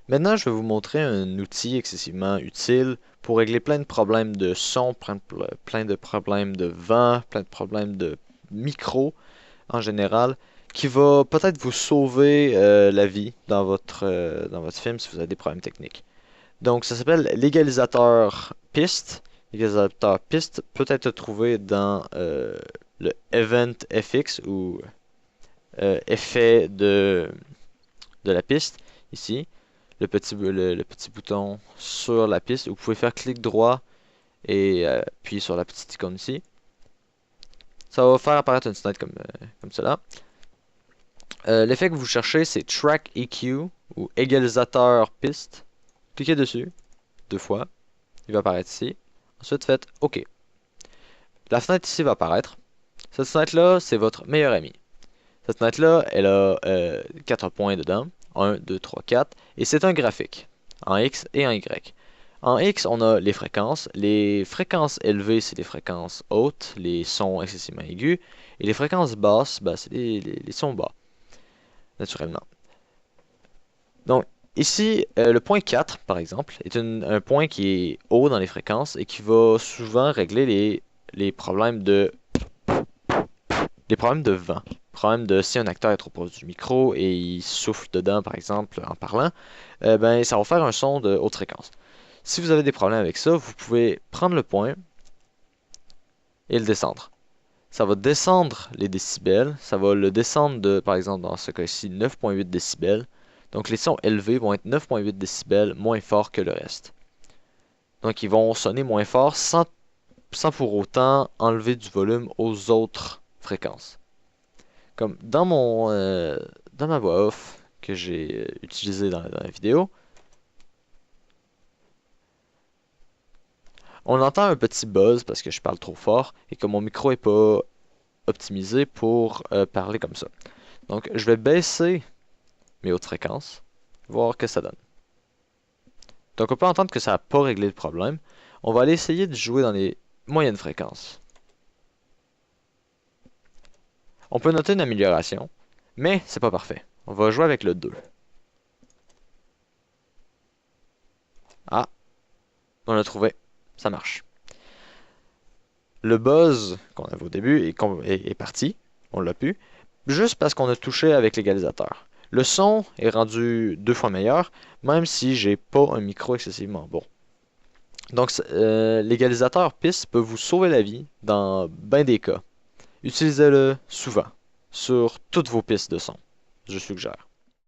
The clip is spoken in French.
Maintenant, je vais vous montrer un outil excessivement utile pour régler plein de problèmes de son, plein de problèmes de vent, plein de problèmes de micro en général, qui va peut-être vous sauver la vie dans votre film si vous avez des problèmes techniques. Donc, ça s'appelle l'égalisateur piste. L'égalisateur piste peut être trouvé dans le Event FX ou effet de la piste, ici. Le petit bouton sur la piste. Vous pouvez faire clic droit et puis sur la petite icône ici. Ça va faire apparaître une fenêtre comme cela. L'effet que vous cherchez, c'est Track EQ ou égalisateur piste. Cliquez dessus deux fois. Il va apparaître ici. Ensuite, faites OK. La fenêtre ici va apparaître. Cette fenêtre-là, c'est votre meilleur ami. Cette fenêtre-là, elle a 4 points dedans. 1, 2, 3, 4. Et c'est un graphique. En X et en Y. En X, on a les fréquences. Les fréquences élevées, c'est les fréquences hautes, les sons excessivement aigus. Et les fréquences basses, bah, c'est les sons bas, naturellement. Donc, ici, le point 4, par exemple, est un point qui est haut dans les fréquences et qui va souvent régler les problèmes de vent. Problème de si un acteur est trop proche du micro et il souffle dedans, par exemple, en parlant, ben, ça va faire un son de haute fréquence. Si vous avez des problèmes avec ça, vous pouvez prendre le point et le descendre. Ça va descendre les décibels. Ça va le descendre de, par exemple, dans ce cas-ci, 9,8 décibels. Donc les sons élevés vont être 9,8 décibels moins forts que le reste. Donc ils vont sonner moins fort sans pour autant enlever du volume aux autres fréquences. Comme dans ma voix off que j'ai utilisée dans la vidéo, on entend un petit buzz parce que je parle trop fort et que mon micro est pas optimisé pour parler comme ça. Donc je vais baisser mes hautes fréquences, voir ce que ça donne. Donc on peut entendre que ça n'a pas réglé le problème. On va aller essayer de jouer dans les moyennes fréquences. On peut noter une amélioration, mais c'est pas parfait. On va jouer avec le 2. Ah, on l'a trouvé. Ça marche. Le buzz qu'on avait au début est parti. On l'a pu. Juste parce qu'on a touché avec l'égalisateur. Le son est rendu 2 fois meilleur, même si j'ai pas un micro excessivement bon. Donc, l'égalisateur piste peut vous sauver la vie dans bien des cas. Utilisez-le souvent sur toutes vos pistes de son. Je suggère.